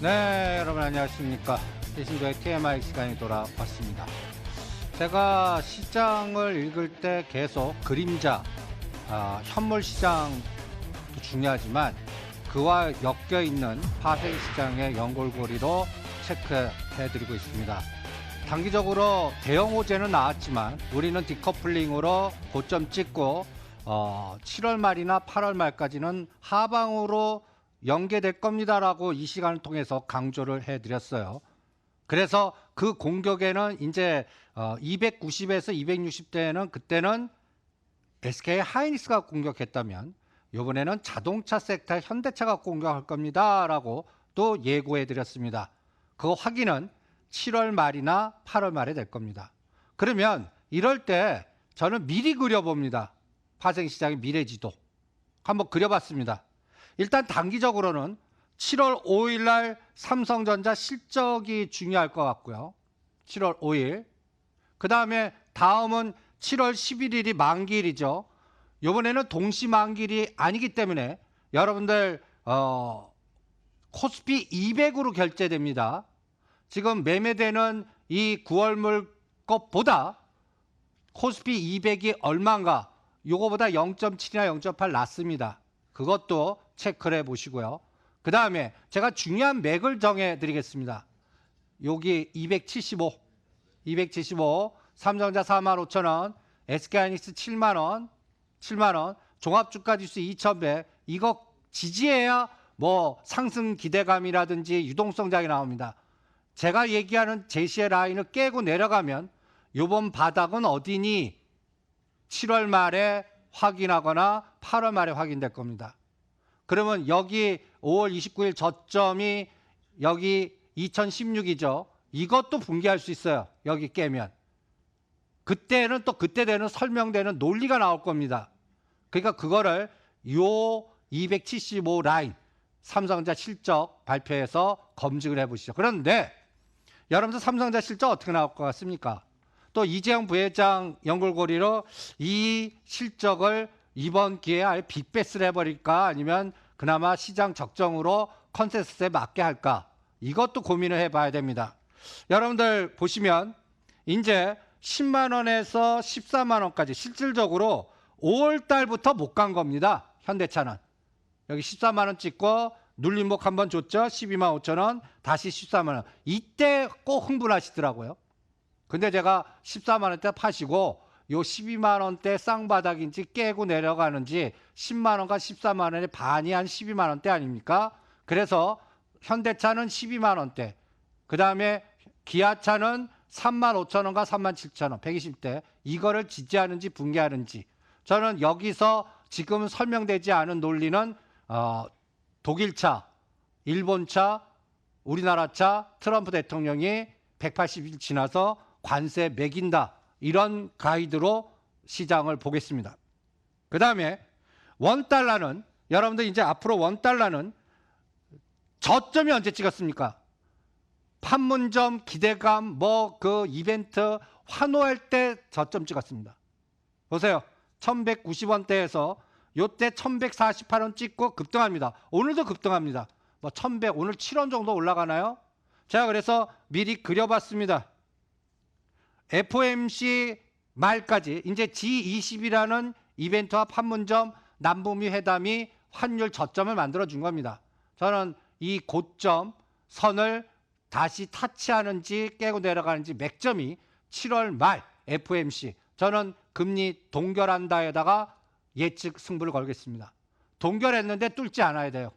네, 여러분 안녕하십니까. 대신도의 TMI 시간이 돌아왔습니다. 제가 시장을 읽을 때 계속 그림자, 현물 시장도 중요하지만 그와 엮여있는 파생 시장의 연골고리로 체크해드리고 있습니다. 단기적으로 대형 호재는 나왔지만 우리는 디커플링으로 고점 찍고 7월 말이나 8월 말까지는 하방으로 연계될 겁니다라고 이 시간을 통해서 강조를 해드렸어요. 그래서 그 공격에는 이제 290에서 260대에는 그때는 SK 하이닉스가 공격했다면 이번에는 자동차 섹터 현대차가 공격할 겁니다라고 또 예고해드렸습니다. 그 확인은 7월 말이나 8월 말에 될 겁니다. 그러면 이럴 때 저는 미리 그려봅니다. 파생시장의 미래지도 한번 그려봤습니다. 일단 단기적으로는 7월 5일 날 삼성전자 실적이 중요할 것 같고요. 7월 5일. 그 다음에 다음은 7월 11일이 만기일이죠. 이번에는 동시 만기일이 아니기 때문에 여러분들 코스피 200으로 결제됩니다. 지금 매매되는 이 9월물 것보다 코스피 200이 얼마인가? 요거보다 0.7이나 0.8 낮습니다. 그것도 체크를 해보시고요. 그 다음에 제가 중요한 맥을 정해드리겠습니다. 여기 275, 삼성전자 45,000원, SK하이닉스 7만원, 종합주가지수 2100, 이거 지지해야 뭐 상승 기대감이라든지 유동성장이 나옵니다. 제가 얘기하는 제시의 라인을 깨고 내려가면 요번 바닥은 어디니? 7월 말에 확인하거나 8월 말에 확인될 겁니다. 그러면 여기 5월 29일 저점이 여기 2016이죠. 이것도 붕괴할 수 있어요. 여기 깨면. 그때는 또 그때 되는 설명되는 논리가 나올 겁니다. 그러니까 그거를 요 275 라인 삼성전자 실적 발표해서 검증을 해보시죠. 그런데 여러분들 삼성전자 실적 어떻게 나올 것 같습니까? 또 이재용 부회장 연골고리로 이 실적을 이번 기회에 아예 빅베스를 해버릴까 아니면 그나마 시장 적정으로 컨센서스에 맞게 할까 이것도 고민을 해봐야 됩니다. 여러분들 보시면 이제 10만 원에서 14만 원까지 실질적으로 5월 달부터 못 간 겁니다. 현대차는. 여기 14만 원 찍고 눌림목 한번 줬죠. 12만 5천 원 다시 14만 원. 이때 꼭 흥분하시더라고요. 근데 제가 14만 원대 파시고 요 12만 원대 쌍바닥인지 깨고 내려가는지 10만 원과 14만 원의 반이 한 12만 원대 아닙니까? 그래서 현대차는 12만 원대, 그 다음에 기아차는 3만 5천 원과 3만 7천 원, 120대 이거를 지지하는지 붕괴하는지 저는 여기서 지금 설명되지 않은 논리는 독일차, 일본차, 우리나라차 트럼프 대통령이 180일 지나서 관세 매긴다. 이런 가이드로 시장을 보겠습니다. 그 다음에 원달러는 여러분들 이제 앞으로 원달러는 저점이 언제 찍었습니까? 판문점 기대감 뭐 그 이벤트 환호할 때 저점 찍었습니다. 보세요. 1190원대에서 요때 1148원 찍고 급등합니다. 오늘도 급등합니다. 뭐 1100 오늘 7원 정도 올라가나요? 제가 그래서 미리 그려봤습니다. FOMC 말까지 이제 G20이라는 이벤트와 판문점 남북미 회담이 환율 저점을 만들어 준 겁니다. 저는 이 고점 선을 다시 타치하는지 깨고 내려가는지 맥점이 7월 말 FOMC 저는 금리 동결한다에다가 예측 승부를 걸겠습니다. 동결했는데 뚫지 않아야 돼요.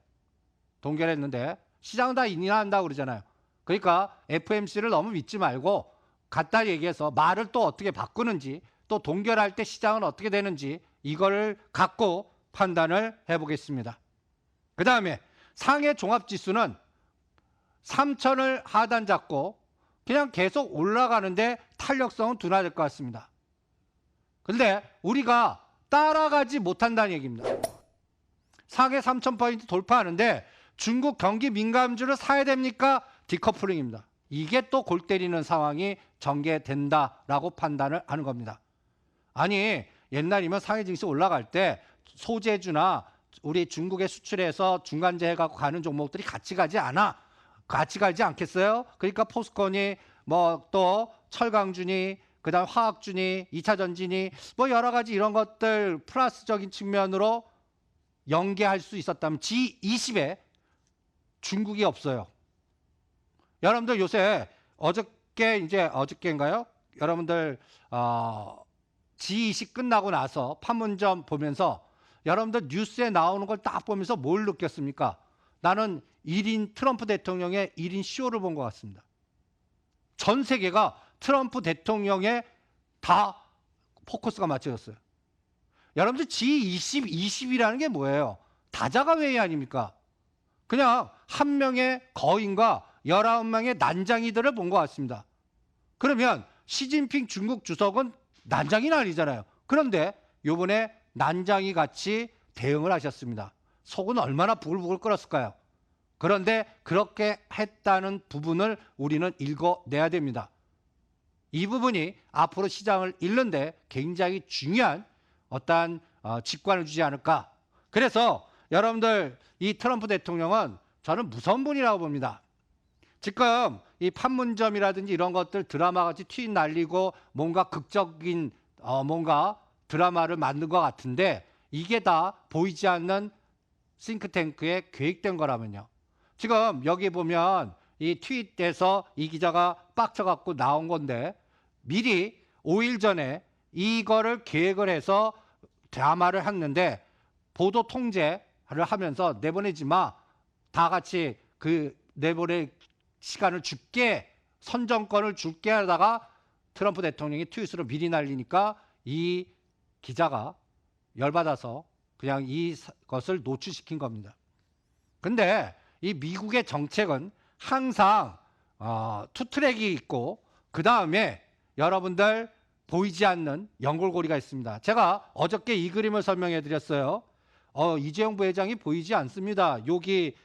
동결했는데 시장 다 인하한다고 그러잖아요. 그러니까 FOMC를 너무 믿지 말고 갖다 얘기해서 말을 또 어떻게 바꾸는지 또 동결할 때 시장은 어떻게 되는지 이거를 갖고 판단을 해보겠습니다. 그 다음에 상해 종합지수는 3천을 하단 잡고 그냥 계속 올라가는데 탄력성은 둔화될 것 같습니다. 그런데 우리가 따라가지 못한다는 얘기입니다. 상해 3,000포인트 돌파하는데 중국 경기 민감주를 사야 됩니까? 디커플링입니다. 이게 또 골 때리는 상황이 전개된다라고 판단을 하는 겁니다. 아니 옛날이면 상해 증시 올라갈 때 소재주나 우리 중국에 수출해서 중간재 해갖고 가는 종목들이 같이 가지 않아. 같이 가지 않겠어요? 그러니까 포스콘이 뭐 또 철강준이 그다음 화학준이 2차 전진이 뭐 여러 가지 이런 것들 플러스적인 측면으로 연계할 수 있었다면 G20에 중국이 없어요. 여러분들 요새 어저께인가요? 여러분들 G20 끝나고 나서 판문점 보면서 여러분들 뉴스에 나오는 걸 딱 보면서 뭘 느꼈습니까? 나는 트럼프 대통령의 1인 쇼를 본 것 같습니다. 전 세계가 트럼프 대통령에 다 포커스가 맞춰졌어요. 여러분들 G20, 20이라는 게 뭐예요? 다자가 회의 아닙니까? 그냥 한 명의 거인과 19명의 난장이들을 본 것 같습니다. 그러면 시진핑 중국 주석은 난장이는 아니잖아요. 그런데 요번에 난장이 같이 대응을 하셨습니다. 속은 얼마나 부글부글 끓었을까요? 그런데 그렇게 했다는 부분을 우리는 읽어내야 됩니다. 이 부분이 앞으로 시장을 읽는데 굉장히 중요한 어떠한 직관을 주지 않을까. 그래서 여러분들 이 트럼프 대통령은 저는 무서운 분이라고 봅니다. 지금 이 판문점이라든지 이런 것들 드라마같이 트윗 날리고 뭔가 극적인 뭔가 드라마를 만든 것 같은데 이게 다 보이지 않는 싱크탱크에 계획된 거라면요. 지금 여기 보면 이 트윗에서 이 기자가 빡쳐갖고 나온 건데 미리 5일 전에 이거를 계획을 해서 드라마를 했는데 보도 통제를 하면서 내보내지 마. 다 같이 그 내보낼 시간을 줄게. 선정권을 줄게 하다가 트럼프 대통령이 트윗으로 미리 날리니까 이 기자가 열받아서 그냥 이것을 노출시킨 겁니다. 근데 이 미국의 정책은 항상 투트랙이 있고 그 다음에 여러분들 보이지 않는 연골고리가 있습니다. 제가 어저께 이 그림을 설명해 드렸어요. 이재용 부회장이 보이지 않습니다. 여기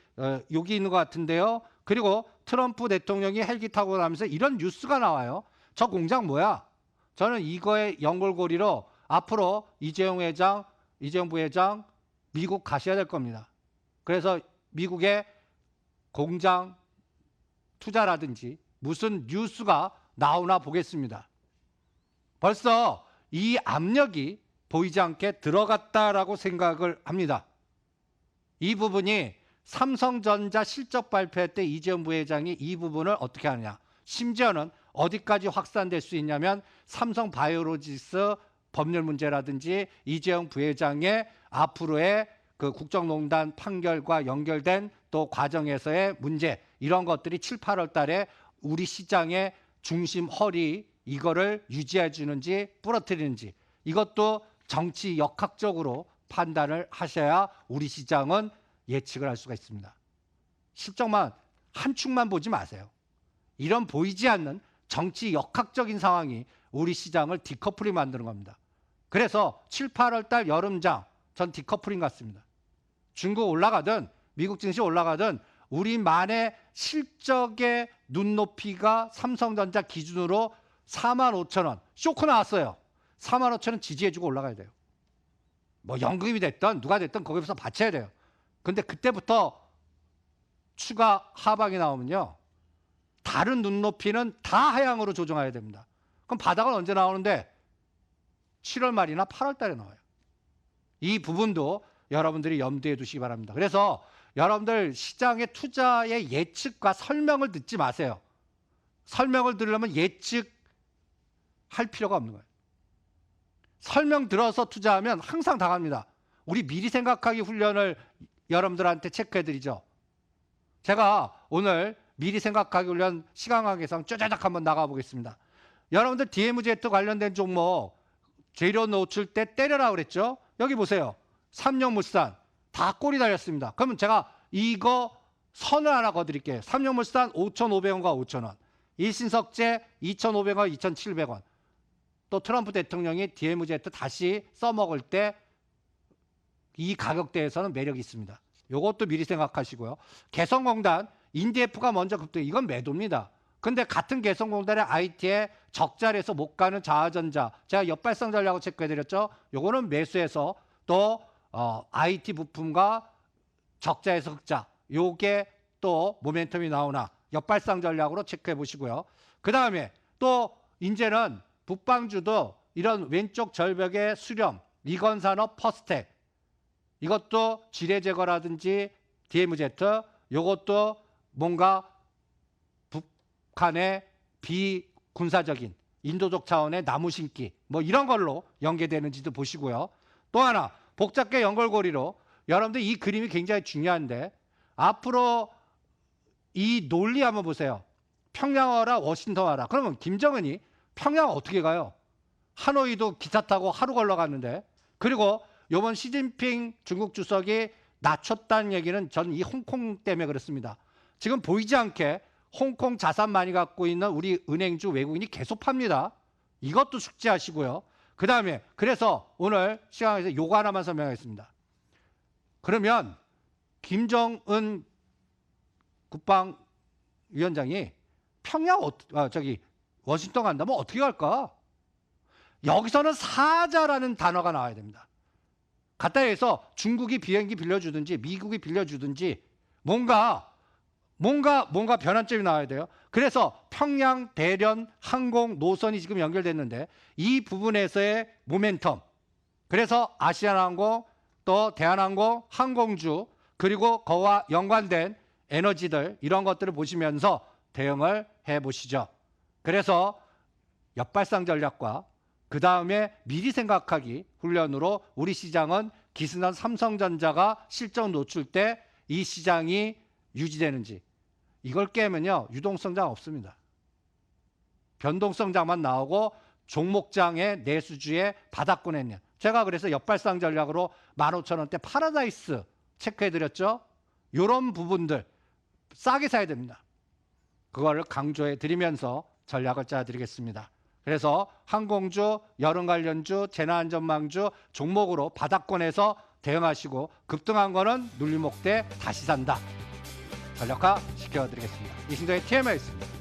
있는 것 같은데요. 그리고 트럼프 대통령이 헬기 타고 나면서 이런 뉴스가 나와요. 저 공장 뭐야? 저는 이거의 연골고리로 앞으로 이재용 부회장 미국 가셔야 될 겁니다. 그래서 미국의 공장 투자라든지 무슨 뉴스가 나오나 보겠습니다. 벌써 이 압력이 보이지 않게 들어갔다라고 생각을 합니다. 이 부분이 삼성전자 실적 발표 때 이재용 부회장이 이 부분을 어떻게 하느냐. 심지어는 어디까지 확산될 수 있냐면 삼성바이오로직스 법률 문제라든지 이재용 부회장의 앞으로의 그 국정농단 판결과 연결된 또 과정에서의 문제 이런 것들이 7, 8월 달에 우리 시장의 중심 허리 이거를 유지해 주는지 부러뜨리는지 이것도 정치 역학적으로 판단을 하셔야 우리 시장은 예측을 할 수가 있습니다. 실적만 한 축만 보지 마세요. 이런 보이지 않는 정치 역학적인 상황이 우리 시장을 디커플링 만드는 겁니다. 그래서 7, 8월 달 여름장 전 디커플링 같습니다. 중국 올라가든 미국 증시 올라가든 우리만의 실적의 눈높이가 삼성전자 기준으로 45,000원 쇼크 나왔어요. 45,000원 지지해주고 올라가야 돼요. 뭐 연금이 됐든 누가 됐든 거기서 받쳐야 돼요. 근데 그때부터 추가 하방이 나오면요. 다른 눈높이는 다 하향으로 조정해야 됩니다. 그럼 바닥은 언제 나오는데 7월 말이나 8월 달에 나와요. 이 부분도 여러분들이 염두에 두시기 바랍니다. 그래서 여러분들 시장의 투자의 예측과 설명을 듣지 마세요. 설명을 들으려면 예측할 필요가 없는 거예요. 설명 들어서 투자하면 항상 당합니다. 우리 미리 생각하기 훈련을 여러분들한테 체크해드리죠. 제가 오늘 미리 생각하기 훈련 시간과 계산 쪼자작 한번 나가보겠습니다. 여러분들 DMZ 관련된 종목 재료 놓칠 때 때려라 그랬죠. 여기 보세요. 삼성물산 다 꼬리 달렸습니다. 그러면 제가 이거 선을 하나 거드릴게요. 삼성물산 5,500원과 5,000원. 일신석재 2,500원, 2,700원. 또 트럼프 대통령이 DMZ 다시 써먹을 때 이 가격대에서는 매력이 있습니다. 이것도 미리 생각하시고요. 개성공단, 인디에프가 먼저 급등, 이건 매도입니다. 근데 같은 개성공단의 IT에 적자리에서 못 가는 자화전자, 제가 역발상 전략을 체크해드렸죠. 요거는 매수해서 또 IT 부품과 적자에서 흑자, 요게 또 모멘텀이 나오나 역발상 전략으로 체크해 보시고요. 그 다음에 또 이제는 북방주도 이런 왼쪽 절벽의 수렴, 이건산업 퍼스텍 이것도 지뢰 제거라든지 DMZ 이것도 뭔가 북한의 비군사적인 인도적 차원의 나무 심기 뭐 이런 걸로 연계되는지도 보시고요. 또 하나 복잡계 연결고리로 여러분들 이 그림이 굉장히 중요한데 앞으로 이 논리 한번 보세요. 평양 와라 워싱턴 와라. 그러면 김정은이 평양 어떻게 가요? 하노이도 기차 타고 하루 걸러 갔는데 그리고 이번 시진핑 중국 주석이 낮췄다는 얘기는 저는 이 홍콩 때문에 그렇습니다. 지금 보이지 않게 홍콩 자산 많이 갖고 있는 우리 은행주 외국인이 계속 팝니다. 이것도 숙지하시고요. 그 다음에 그래서 오늘 시간에서 요거 하나만 설명하겠습니다. 그러면 김정은 국방위원장이 평양 워싱턴 간다면 어떻게 갈까? 여기서는 사자라는 단어가 나와야 됩니다. 갖다 해서 중국이 비행기 빌려주든지 미국이 빌려주든지 뭔가 변환점이 나와야 돼요. 그래서 평양 대련 항공 노선이 지금 연결됐는데 이 부분에서의 모멘텀 그래서 아시아나항공 또 대한항공 항공주 그리고 그와 연관된 에너지들 이런 것들을 보시면서 대응을 해보시죠. 그래서 역발상 전략과 그 다음에 미리 생각하기 훈련으로 우리 시장은 기승전 삼성전자가 실적 노출 때 이 시장이 유지되는지 이걸 깨면요 유동성장 없습니다. 변동성장만 나오고 종목장의 내수주의 바닥권에 있는 제가 그래서 역발상 전략으로 15,000원대 파라다이스 체크해드렸죠. 이런 부분들 싸게 사야 됩니다. 그거를 강조해 드리면서 전략을 짜드리겠습니다. 그래서 항공주, 여름 관련주, 재난안전망주 종목으로 바닥권에서 대응하시고 급등한 거는 눌림목 때 다시 산다. 전략화 시켜드리겠습니다. 이신도의 TMI였습니다.